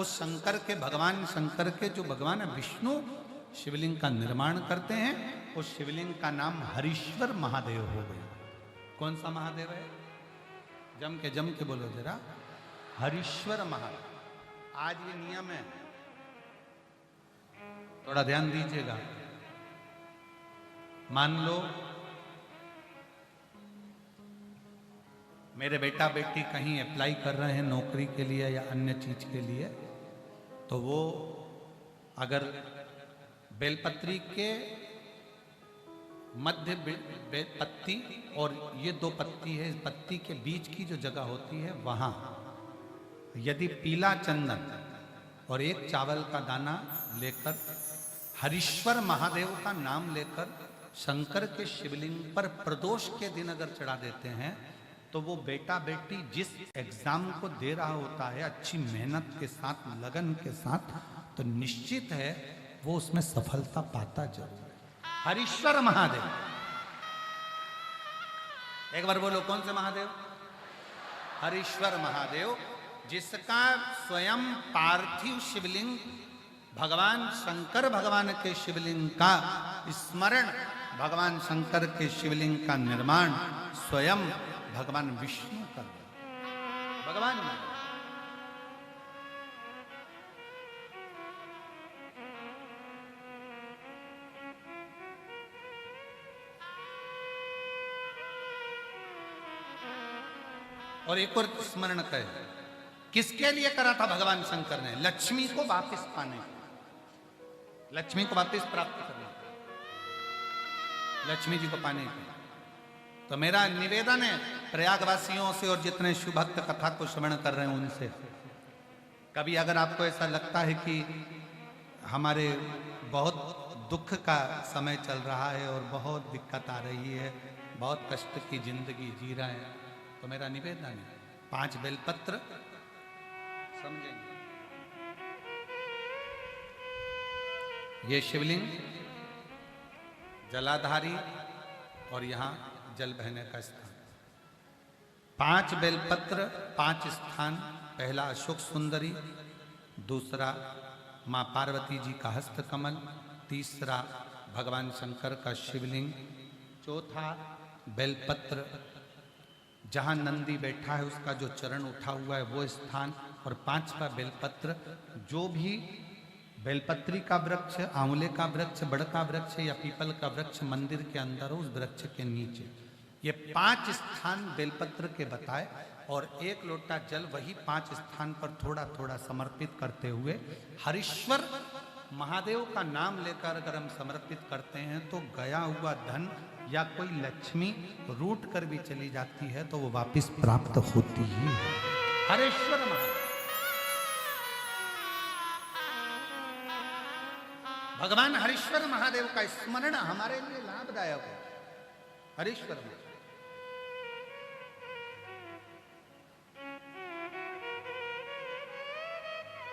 उस शंकर के, भगवान शंकर के जो भगवान विष्णु शिवलिंग का निर्माण करते हैं, उस शिवलिंग का नाम हरीश्वर महादेव हो गया। कौन सा महादेव है? जम के बोलो जरा, हरीश्वर महादेव। आज ये नियम है, थोड़ा ध्यान दीजिएगा। मान लो मेरे बेटा बेटी कहीं अप्लाई कर रहे हैं नौकरी के लिए या अन्य चीज के लिए, तो वो अगर बेलपत्री के मध्य पत्ती और ये दो पत्ती है, इस पत्ती के बीच की जो जगह होती है वहां यदि पीला चंदन और एक चावल का दाना लेकर हरीश्वर महादेव का नाम लेकर शंकर के शिवलिंग पर प्रदोष के दिन अगर चढ़ा देते हैं, तो वो बेटा बेटी जिस एग्जाम को दे रहा होता है अच्छी मेहनत के साथ, लगन के साथ, तो निश्चित है वो उसमें सफलता पाता जरूर है। हरीश्वर महादेव, एक बार बोलो कौन से महादेव? हरीश्वर महादेव, जिसका स्वयं पार्थिव शिवलिंग भगवान शंकर, भगवान के शिवलिंग का स्मरण, भगवान शंकर के शिवलिंग का निर्माण स्वयं भगवान विष्णु कर दे। भगवान और एक और स्मरण कहे, किसके लिए करा था भगवान शंकर ने? लक्ष्मी को वापस पाने, लक्ष्मी को वापस प्राप्त करने, लक्ष्मी जी को पाने के। तो मेरा निवेदन है प्रयागवासियों से और जितने शिव भक्त कथा को श्रवण कर रहे हैं उनसे, कभी अगर आपको ऐसा लगता है कि हमारे बहुत दुख का समय चल रहा है और बहुत दिक्कत आ रही है, बहुत कष्ट की जिंदगी जी रहे हैं, तो मेरा निवेदन है 5 बेलपत्र समझेंगे। ये शिवलिंग जलाधारी और यहाँ जल बहने का स्थान। 5 बेलपत्र, 5 स्थान। पहला अशोक सुंदरी, दूसरा माँ पार्वती जी का हस्त कमल, तीसरा भगवान शंकर का शिवलिंग, चौथा बेलपत्र जहाँ नंदी बैठा है उसका जो चरण उठा हुआ है वो स्थान, और 5वां बेलपत्र जो भी बेलपत्री का वृक्ष, आंवले का वृक्ष, बड़ का वृक्ष या पीपल का वृक्ष मंदिर के अंदर हो, उस वृक्ष के नीचे। ये 5 स्थान बेलपत्र के बताए, और 1 लोटा जल वही 5 स्थान पर थोड़ा थोड़ा समर्पित करते हुए हरीश्वर महादेव का नाम लेकर अगर हम समर्पित करते हैं तो गया हुआ धन या कोई लक्ष्मी रूठ कर भी चली जाती है तो वो वापस प्राप्त होती ही है। हरीश्वर महादेव, भगवान हरीश्वर महादेव का स्मरण हमारे लिए लाभदायक है। हरीश्वर महादेव,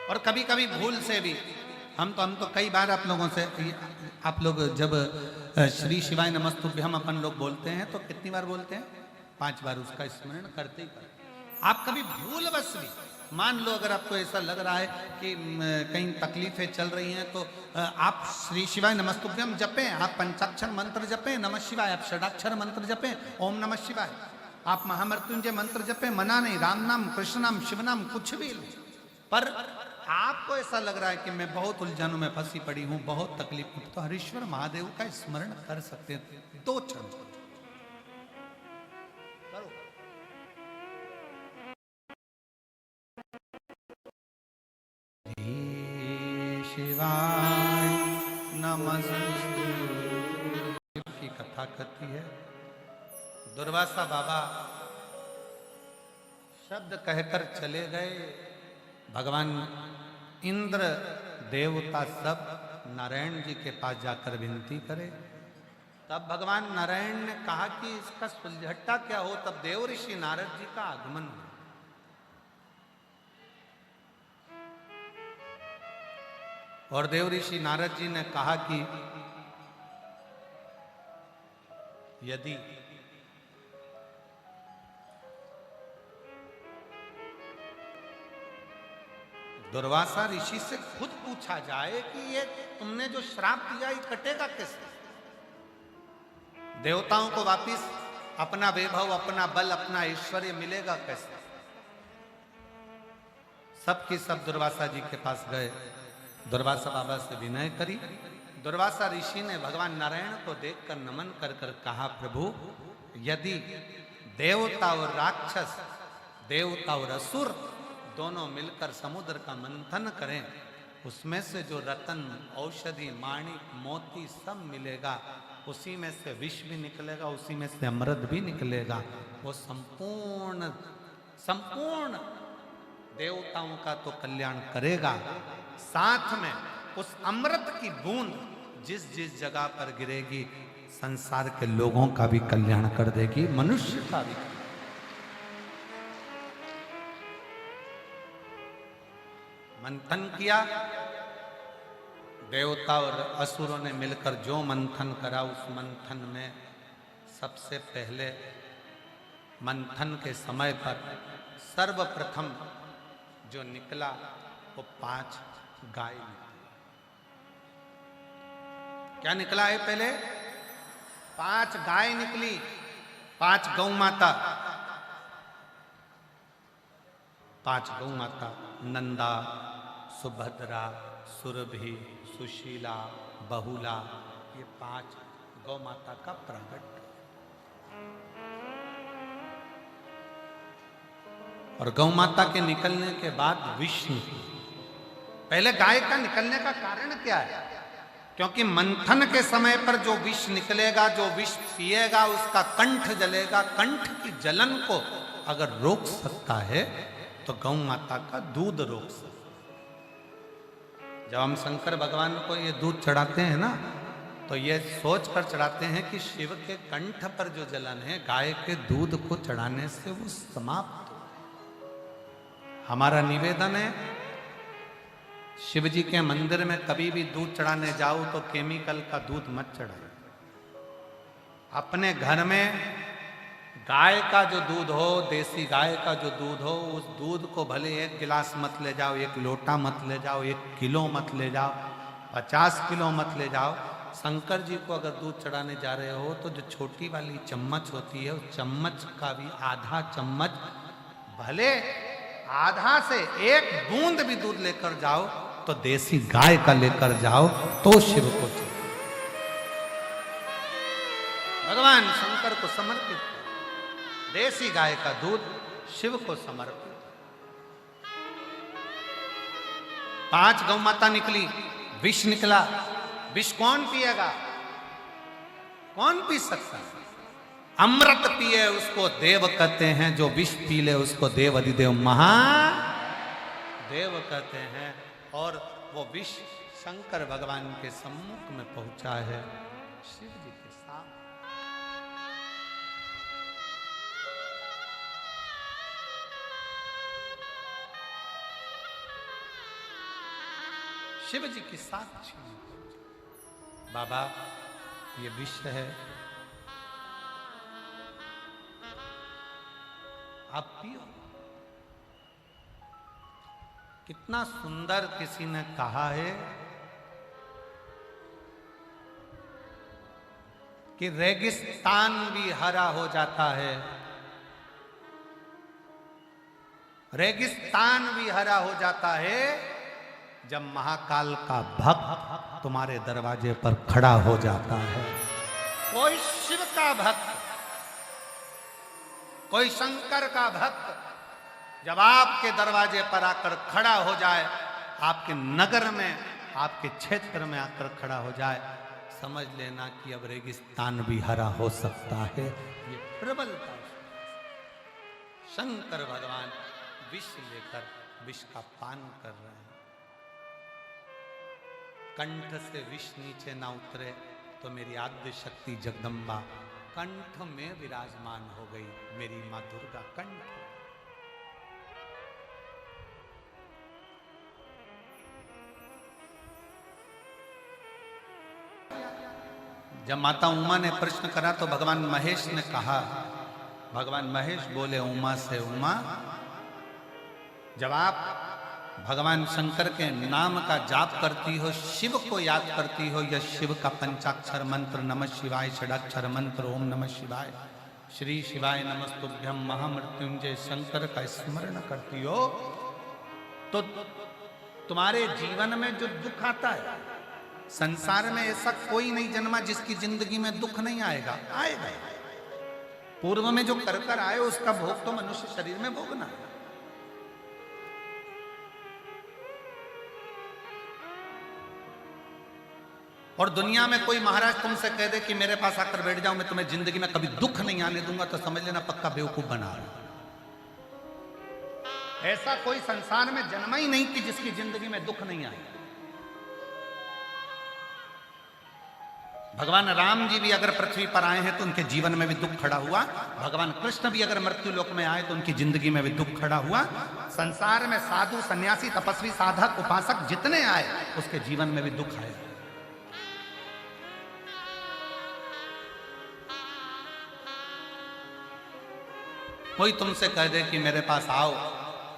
और कभी कभी भूल से भी हम तो कई बार आप लोगों से, आप लोग जब श्री शिवाय नमस्तुभ्यं हम अपन लोग बोलते हैं तो कितनी बार बोलते हैं? 5 बार उसका स्मरण करते ही करते। आप कभी भूलवश भी, मान लो अगर आपको ऐसा लग रहा है कि कहीं तकलीफें चल रही हैं, तो आप श्री शिवाय नमस्तुभ्यं जपें, आप पंचाक्षर मंत्र जपें, नमः शिवाय, आप षडाक्षर मंत्र जपें, ओम नमः शिवाय, आप महामृत्युंजय मंत्र जपें, मना नहीं, राम नाम, कृष्ण नाम, शिव नाम, कुछ भी नहीं। पर आपको ऐसा लग रहा है कि मैं बहुत उलझनों में फंसी पड़ी हूं, बहुत तकलीफ में, तो हरीश्वर महादेव का स्मरण कर सकते हैं 2 क्षण करो। शिवाय नमस्तुभ्यं की कथा करती है। दुर्वासा बाबा शब्द कहकर चले गए, भगवान इंद्र देवता सब नारायण जी के पास जाकर विनती करे। तब भगवान नारायण ने कहा कि इसका सुलझट्टा क्या हो। तब देव ऋषि नारद जी का आगमन हुआ। और देव ऋषि नारद जी ने कहा कि यदि दुर्वासा ऋषि से खुद पूछा जाए कि ये तुमने जो श्राप दिया ये कटेगा कैसे? देवताओं को वापिस अपना वैभव, अपना बल, अपना ऐश्वर्य मिलेगा कैसे? सबकी सब दुर्वासा जी के पास गए, दुर्वासा बाबा से विनय करी। दुर्वासा ऋषि ने भगवान नारायण को देखकर नमन कर कर कहा, प्रभु यदि देवता और राक्षस, देवता और असुर दोनों मिलकर समुद्र का मंथन करें, उसमें से जो रतन, औषधि, माणिक, मोती सब मिलेगा, उसी में से विष भी निकलेगा, उसी में से अमृत भी निकलेगा, वो संपूर्ण संपूर्ण देवताओं का तो कल्याण करेगा, साथ में उस अमृत की बूंद जिस जिस जगह पर गिरेगी संसार के लोगों का भी कल्याण कर देगी, मनुष्य का भी। मंथन किया, देवता और असुरों ने मिलकर जो मंथन करा, उस मंथन में सबसे पहले मंथन के समय पर सर्वप्रथम जो निकला वो 5 गाय निकली। क्या निकला है? पहले 5 गाय निकली, 5 गौ माता, 5 गौ माता, नंदा, सुभद्रा, सुरभि, सुशीला, बहुला, ये 5 गौ माता का प्रकट। और गौ माता के निकलने के बाद विष्णु, पहले गाय का निकलने का कारण क्या है? क्योंकि मंथन के समय पर जो विष निकलेगा, जो विष पिएगा उसका कंठ जलेगा, कंठ की जलन को अगर रोक सकता है तो गौ माता का दूध रोक सकता है। जब हम शंकर भगवान को ये दूध चढ़ाते हैं ना, तो ये सोच कर चढ़ाते हैं कि शिव के कंठ पर जो जलन है, गाय के दूध को चढ़ाने से वो समाप्त हो। हमारा निवेदन है, शिव जी के मंदिर में कभी भी दूध चढ़ाने जाओ तो केमिकल का दूध मत चढ़ाओ। अपने घर में गाय का जो दूध हो, देसी गाय का जो दूध हो, उस दूध को भले 1 गिलास मत ले जाओ, 1 लोटा मत ले जाओ, 1 किलो मत ले जाओ, 50 किलो मत ले जाओ। शंकर जी को अगर दूध चढ़ाने जा रहे हो तो जो छोटी वाली चम्मच होती है, उस चम्मच का भी आधा चम्मच, भले आधा से 1 बूंद भी दूध लेकर जाओ तो देसी गाय का लेकर जाओ तो शिव को भगवान शंकर को समर्पित, देसी गाय का दूध शिव को समर्पित। 5 गौ माता निकली, विष निकला। विष कौन पिएगा? कौन पी सकता है? अमृत पिए उसको देव कहते हैं, जो विष पी ले उसको देव अधिदेव महादेव कहते हैं। और वो विष शंकर भगवान के सम्मुख में पहुंचा है, शिव जी के साथ। शिव जी के साथ बाबा ये विष है, आप पियो। कितना सुंदर किसी ने कहा है कि रेगिस्तान भी हरा हो जाता है, रेगिस्तान भी हरा हो जाता है जब महाकाल का भक्त तुम्हारे दरवाजे पर खड़ा हो जाता है। कोई शिव का भक्त, कोई शंकर का भक्त जब आपके दरवाजे पर आकर खड़ा हो जाए, आपके नगर में, आपके क्षेत्र में आकर खड़ा हो जाए, समझ लेना कि अब रेगिस्तान भी हरा हो सकता है। ये प्रबलता शंकर भगवान विष लेकर विष का पान कर रहे हैं। कंठ से विष नीचे ना उतरे तो मेरी आद्य शक्ति जगदम्बा कंठ में विराजमान हो गई, मेरी मां दुर्गा कंठ। जब माता उमा ने प्रश्न करा तो भगवान महेश ने कहा, भगवान महेश बोले उमा से, उमा जब आप भगवान शंकर के नाम का जाप करती हो, शिव को याद करती हो, या शिव का पंचाक्षर मंत्र नमः शिवाय, षडाक्षर मंत्र ओम नमः शिवाय, श्री शिवाय नमस्तुभ्यम, महामृत्युंजय शंकर का स्मरण करती हो, तो तुम्हारे जीवन में जो दुख आता है, संसार में ऐसा कोई नहीं जन्मा जिसकी जिंदगी में दुख नहीं आएगा, आएगा। पूर्व में जो कर कर आए उसका भोग तो मनुष्य शरीर में भोगना है। और दुनिया में कोई महाराज तुमसे कह दे कि मेरे पास आकर बैठ जाओ, मैं तुम्हें जिंदगी में कभी दुख नहीं आने दूंगा, तो समझ लेना पक्का बेवकूफ बना रहा। ऐसा कोई संसार में जन्मा ही नहीं कि जिसकी जिंदगी में दुख नहीं आए। भगवान राम जी भी अगर पृथ्वी पर आए हैं तो उनके जीवन में भी दुख खड़ा हुआ। भगवान कृष्ण भी अगर मृत्यु लोक में आए तो उनकी जिंदगी में भी दुख खड़ा हुआ। संसार में साधु, सन्यासी, तपस्वी, साधक, उपासक जितने आए उसके जीवन में भी दुख आया। कोई तुमसे कह दे कि मेरे पास आओ,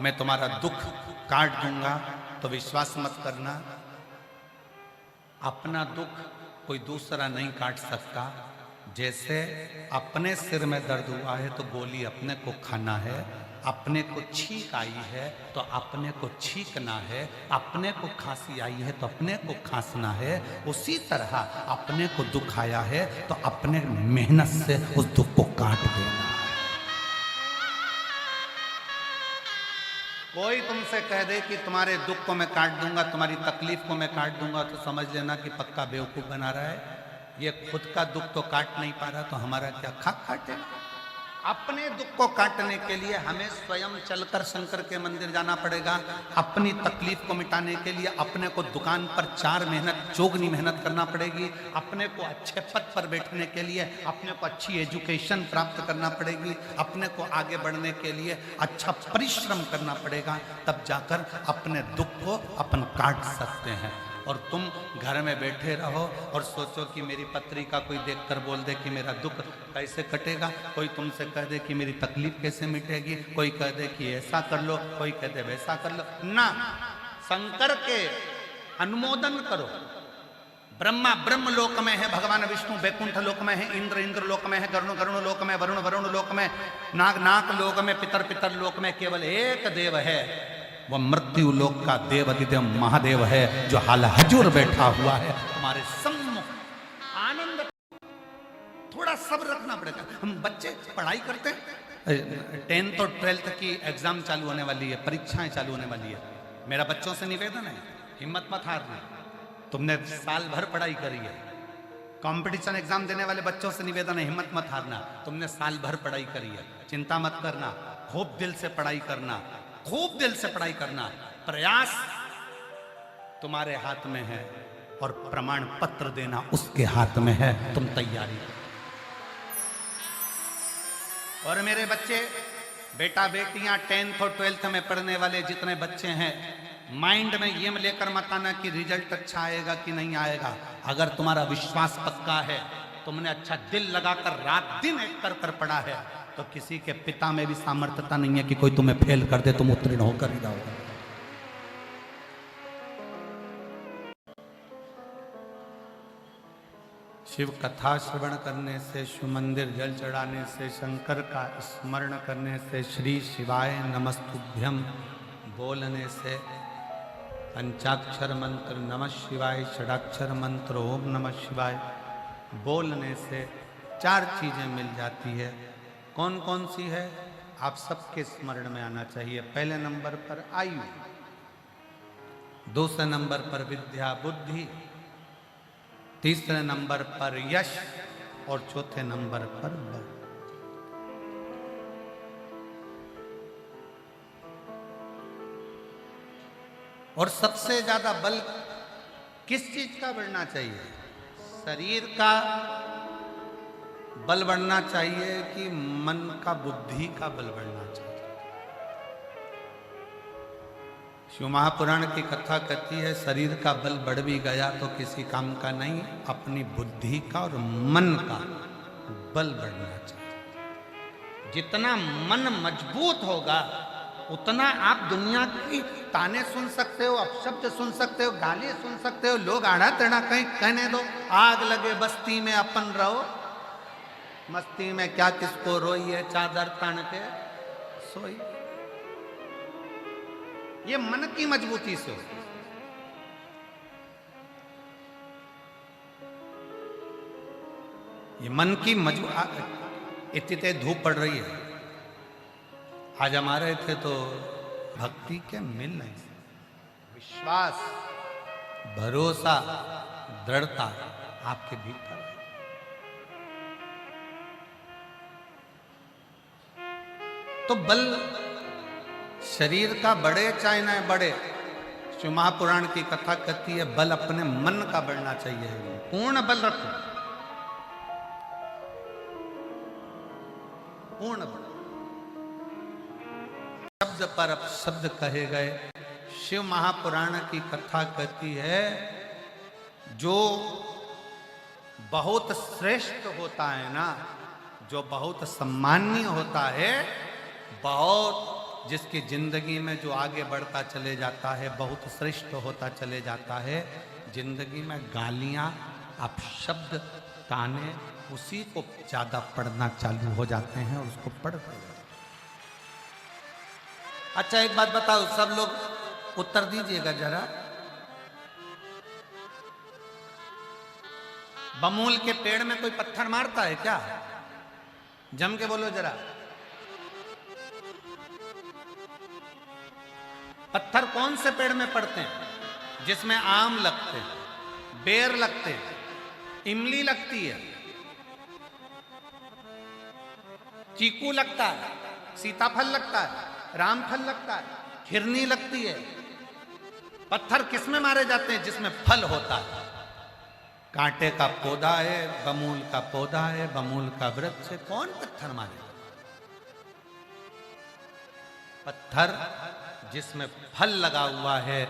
मैं तुम्हारा दुख काट दूंगा, तो विश्वास मत करना। अपना दुख कोई दूसरा नहीं काट सकता। जैसे अपने सिर में दर्द हुआ है तो गोली अपने को खाना है, अपने को छींक आई है तो अपने को छींकना है, अपने को खांसी आई है तो अपने को खांसना है। उसी तरह अपने को दुख आया है तो अपने मेहनत से उस दुख को काट देना है। कोई तुमसे कह दे कि तुम्हारे दुख को मैं काट दूंगा, तुम्हारी तकलीफ को मैं काट दूंगा, तो समझ लेना कि पक्का बेवकूफ बना रहा है। ये खुद का दुख तो काट नहीं पा रहा, तो हमारा क्या खाक काटे। अपने दुख को काटने के लिए हमें स्वयं चलकर शंकर के मंदिर जाना पड़ेगा। अपनी तकलीफ को मिटाने के लिए अपने को दुकान पर 4 मेहनत चौगनी मेहनत करना पड़ेगी। अपने को अच्छे पद पर बैठने के लिए अपने को अच्छी एजुकेशन प्राप्त करना पड़ेगी। अपने को आगे बढ़ने के लिए अच्छा परिश्रम करना पड़ेगा, तब जाकर अपने दुख को अपन काट सकते हैं। और तुम घर में बैठे रहो और सोचो कि मेरी पत्रिका कोई देखकर बोल दे कि मेरा दुख कैसे कटेगा, कोई तुमसे कह दे कि मेरी तकलीफ कैसे मिटेगी, कोई कह दे कि ऐसा कर लो, कोई कह दे वैसा कर लो। ना, शंकर के अनुमोदन करो। ब्रह्मा ब्रह्म लोक में है, भगवान विष्णु वैकुंठ लोक में है, इंद्र इंद्र लोक में है, गरुण गरुण लोक में, वरुण वरुण लोक में, नाग नाग लोक में, पितर पितर लोक में केवल एक देव है। वह मृत्यु लोक का देव अधिदेव महादेव है, जो हाल हजूर बैठा हुआ है तुम्हारे सम्मुख। आनंद, थोड़ा सब्र रखना पड़ेगा। हम बच्चे पढ़ाई करते हैं, 10th और 12th की एग्जाम चालू होने वाली है, परीक्षाएं चालू होने वाली है। मेरा बच्चों से निवेदन है, हिम्मत मत हारना। तुमने साल भर पढ़ाई करी है। कंपटीशन एग्जाम देने वाले बच्चों से निवेदन है, हिम्मत मत हारना। तुमने साल भर पढ़ाई करी है, चिंता मत करना। खूब दिल से पढ़ाई करना, खूब दिल से पढ़ाई करना। प्रयास तुम्हारे हाथ में है और प्रमाण पत्र देना उसके हाथ में है। तुम तैयारी करो। और मेरे बच्चे, बेटा बेटियां, 10th और 12th में पढ़ने वाले जितने बच्चे हैं, माइंड में ये लेकर मत आना कि रिजल्ट अच्छा आएगा कि नहीं आएगा। अगर तुम्हारा विश्वास पक्का है, तुमने अच्छा दिल लगाकर रात दिन एक कर पढ़ा है, तो किसी के पिता में भी सामर्थ्यता नहीं है कि कोई तुम्हें फेल कर दे, तुम उत्तीर्ण होकर ही जाओगे। शिव कथा श्रवण करने से, शिव मंदिर जल चढ़ाने से, शंकर का स्मरण करने से, श्री शिवाय नमस्तुभ्यम बोलने से, पंचाक्षर मंत्र नमः शिवाय, षडाक्षर मंत्र ओम नमः शिवाय बोलने से 4 चीजें मिल जाती है। कौन कौन सी है? आप सबके स्मरण में आना चाहिए। पहले नंबर पर आयु, दूसरे नंबर पर विद्या बुद्धि, तीसरे नंबर पर यश और चौथे नंबर पर बल। और सबसे ज्यादा बल किस चीज का बढ़ना चाहिए? शरीर का बल बढ़ना चाहिए कि मन का, बुद्धि का बल बढ़ना चाहिए? शिव महापुराण की कथा कहती है, शरीर का बल बढ़ भी गया तो किसी काम का नहीं, अपनी बुद्धि का और मन का बल बढ़ना चाहिए। जितना मन मजबूत होगा उतना आप दुनिया की ताने सुन सकते हो, अपशब्द सुन सकते हो, गाली सुन सकते हो, लोग आड़ा टेढ़ा कहीं कहने दो, आग लगे बस्ती में अपन रहो, मस्ती में क्या किसको रोई है, चादर तान के सोई। ये मन की मजबूती से होती है। ये मन की मजबूत। इतनी धूप पड़ रही है, आज हमारे थे तो भक्ति के मिल नहीं सकते। विश्वास, भरोसा, दृढ़ता आपके भीतर है। तो बल शरीर का बढ़े चाहे न बढ़े, शिव महापुराण की कथा कहती है बल अपने मन का बढ़ना चाहिए। पूर्ण बल रखो, पूर्ण बल। शब्द पर अपशब्द कहे गए। शिव महापुराण की कथा कहती है जो बहुत श्रेष्ठ होता है ना, जो बहुत सम्माननीय होता है, बहुत जिसकी जिंदगी में जो आगे बढ़ता चले जाता है, बहुत श्रेष्ठ होता चले जाता है, जिंदगी में गालियां, अपशब्द, ताने उसी को ज्यादा पढ़ना चालू हो जाते हैं और उसको पढ़ते हैं। अच्छा एक बात बताओ, सब लोग उत्तर दीजिएगा जरा। बमूल के पेड़ में कोई पत्थर मारता है क्या? जम के बोलो जरा। पत्थर कौन से पेड़ में पड़ते हैं? जिसमें आम लगते हैं, बेर लगते हैं, इमली लगती है, चीकू लगता है, सीताफल लगता है, रामफल लगता है, खिरनी लगती है। पत्थर किसमें मारे जाते हैं? जिसमें फल होता है। कांटे का पौधा है, बमूल का पौधा है, बमूल का वृक्ष है, कौन पत्थर मारे? पत्थर जिसमें फल लगा हुआ है,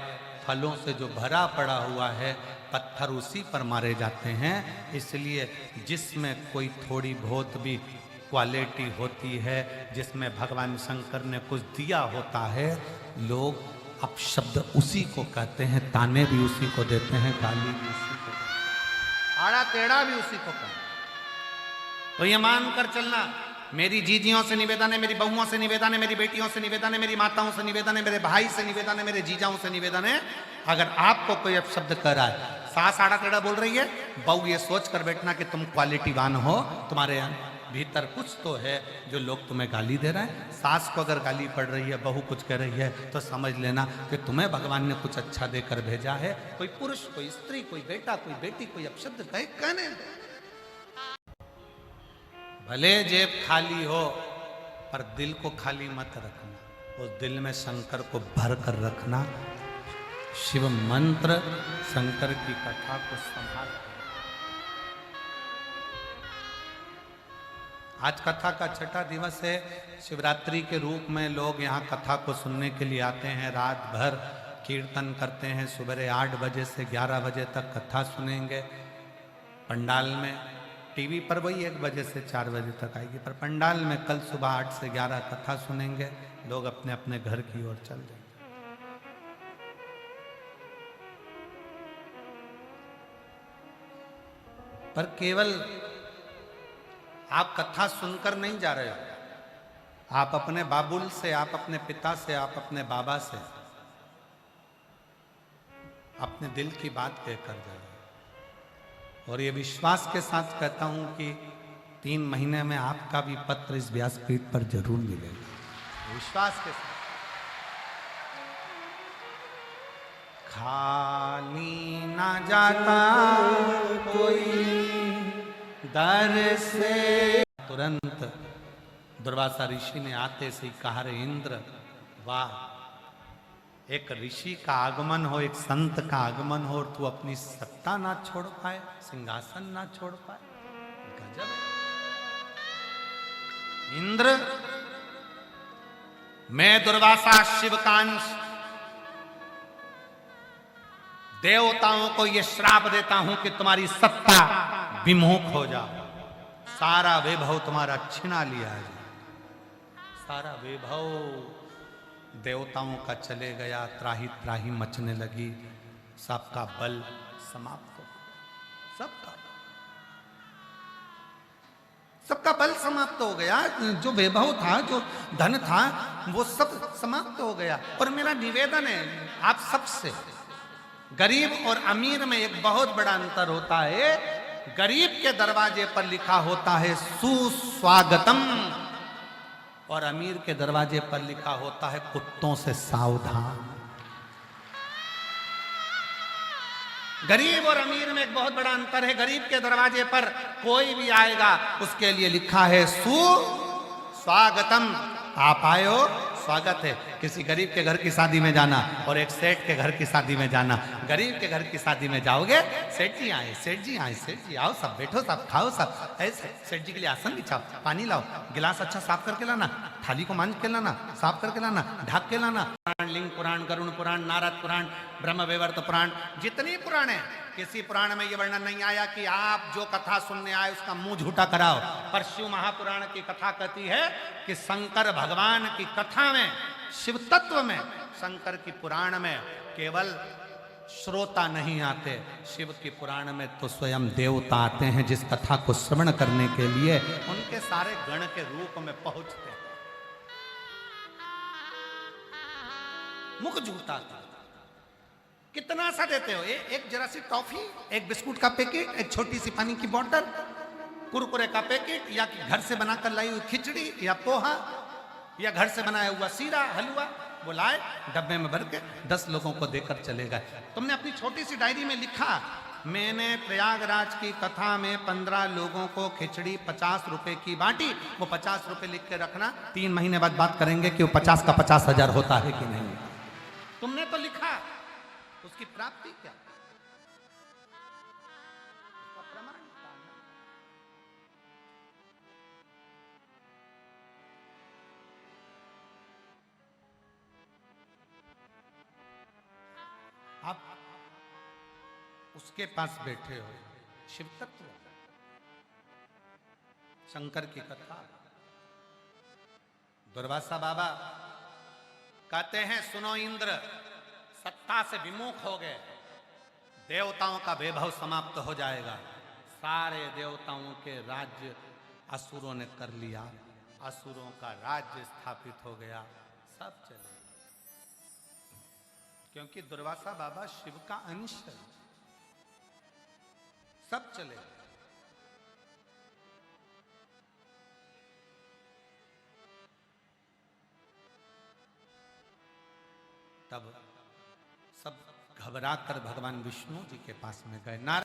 फलों से जो भरा पड़ा हुआ है, पत्थर उसी पर मारे जाते हैं। इसलिए जिसमें कोई थोड़ी बहुत भी क्वालिटी होती है, जिसमें भगवान शंकर ने कुछ दिया होता है, लोग अपशब्द उसी को कहते हैं, ताने भी उसी को देते हैं, गाली भी उसी को, आड़ा टेढ़ा भी उसी को कहते हैं। तो ये मान कर चलना, मेरी जीजियों से निवेदन है, मेरी बहुओं से निवेदन है, मेरी बेटियों से निवेदन है, मेरी माताओं से निवेदन है, मेरे भाई से निवेदन है, मेरे जीजाओं से निवेदन है, अगर आपको कोई अपशब्द कर रहा है, सास आड़ा टेढ़ा बोल रही है, बहू ये सोच कर बैठना कि तुम क्वालिटीवान हो, तुम्हारे भीतर कुछ तो है जो लोग तुम्हें गाली दे रहे हैं। सास को अगर गाली पड़ रही है, बहू कुछ कह रही है, तो समझ लेना कि तुम्हें भगवान ने कुछ अच्छा देकर भेजा है। कोई पुरुष, कोई स्त्री, कोई बेटा, कोई बेटी, कोई अपशब्द कहे कहने दो। भले जेब खाली हो, पर दिल को खाली मत रखना। उस दिल में शंकर को भर कर रखना। शिव मंत्र, शंकर की कथा को संभाल। आज कथा का छठा दिवस है। शिवरात्रि के रूप में लोग यहाँ कथा को सुनने के लिए आते हैं। रात भर कीर्तन करते हैं। सुबह 8 बजे से 11 बजे तक कथा सुनेंगे पंडाल में। टीवी पर वही 1 बजे से 4 बजे तक आएगी, पर पंडाल में कल सुबह 8 से 11 कथा सुनेंगे। लोग अपने अपने घर की ओर चल जाएंगे। पर केवल आप कथा सुनकर नहीं जा रहे हो। आप अपने बाबुल से, आप अपने पिता से, आप अपने बाबा से अपने दिल की बात कहकर जा रहे हो। और ये विश्वास के साथ कहता हूं कि 3 महीने में आपका भी पत्र इस व्यासपीठ पर जरूर मिलेगा। विश्वास के साथ। खाली ना जाता कोई दर से। तुरंत दुर्वासा ऋषि ने आते से ही कहा, रे इंद्र वाह, एक ऋषि का आगमन हो, एक संत का आगमन हो और तू अपनी सत्ता ना छोड़ पाए, सिंहासन ना छोड़ पाए, गजब। इंद्र, मैं दुर्वासा शिव का अंश देवताओं को यह श्राप देता हूं कि तुम्हारी सत्ता विमुख हो जाओ, सारा वैभव तुम्हारा छिना लिया है। सारा वैभव देवताओं का चले गया, त्राही त्राही मचने लगी, सबका बल समाप्त हो, सबका सबका बल समाप्त हो गया। जो वैभव था, जो धन था, वो सब समाप्त हो गया। और मेरा निवेदन है आप सबसे, गरीब और अमीर में एक बहुत बड़ा अंतर होता है। गरीब के दरवाजे पर लिखा होता है सुस्वागतम, और अमीर के दरवाजे पर लिखा होता है कुत्तों से सावधान। गरीब और अमीर में एक बहुत बड़ा अंतर है। गरीब के दरवाजे पर कोई भी आएगा, उसके लिए लिखा है सुस्वागतम। आप आए हो, स्वागत है। किसी गरीब के घर की शादी में जाना और एक सेठ के घर की शादी में जाना, गरीब के घर की शादी में जाओगे, सेठ जी आए, सेठ जी आए, सेठ जी आओ, सब बैठो, सब खाओ, सब ऐसे। सेठ जी के लिए आसन बिछाओ, पानी लाओ, गिलास अच्छा साफ करके लाना, थाली को मांझ के लाना, साफ करके लाना, ढक के लाना। पुराण, लिंग पुराण, गरुण पुराण, नारद पुराण, ब्रह्म वैवर्त पुराण, जितनी पुराण है, किसी पुराण में यह वर्णन नहीं आया कि आप जो कथा सुनने आए उसका मुंह झूठा कराओ। पर शिव महापुराण की कथा कहती है कि शंकर भगवान की कथा में, शिव तत्व में, शंकर की पुराण में केवल श्रोता नहीं आते, शिव की पुराण में तो स्वयं देवता आते हैं, जिस कथा को श्रवण करने के लिए उनके सारे गण के रूप में पहुंचते हैं। मुख झूठा था। कितना सा देते हो? एक जरा सी टॉफी, एक बिस्कुट का पैकेट, एक छोटी सी पानी की बोतल, कुरकुरे का पैकेट, या घर से बनाकर लाई हुई खिचड़ी या पोहा, या घर से बनाया हुआ सीरा हलवा, वो लाए डब्बे में भर के 10 लोगों को देकर चले गए। तुमने अपनी छोटी सी डायरी में लिखा, मैंने प्रयागराज की कथा में 15 लोगों को खिचड़ी 50 रुपए की बांटी। वो 50 रुपए लिख के रखना, 3 महीने बाद बात करेंगे कि वो 50 का 50,000 होता है कि नहीं। तुमने तो लिखा, उसकी प्राप्ति क्या? उसका प्रमाण क्या? आप उसके पास बैठे हो, शिव तत्व, शंकर की कथा। दुर्वासा बाबा कहते हैं, सुनो इंद्र, सत्ता से विमुख हो गए, देवताओं का वैभव समाप्त हो जाएगा। सारे देवताओं के राज्य असुरों ने कर लिया, असुरों का राज्य स्थापित हो गया, सब चले। क्योंकि दुर्वासा बाबा शिव का अंश है, सब चले। तब सब घबरा कर भगवान विष्णु जी के पास में गए। नारद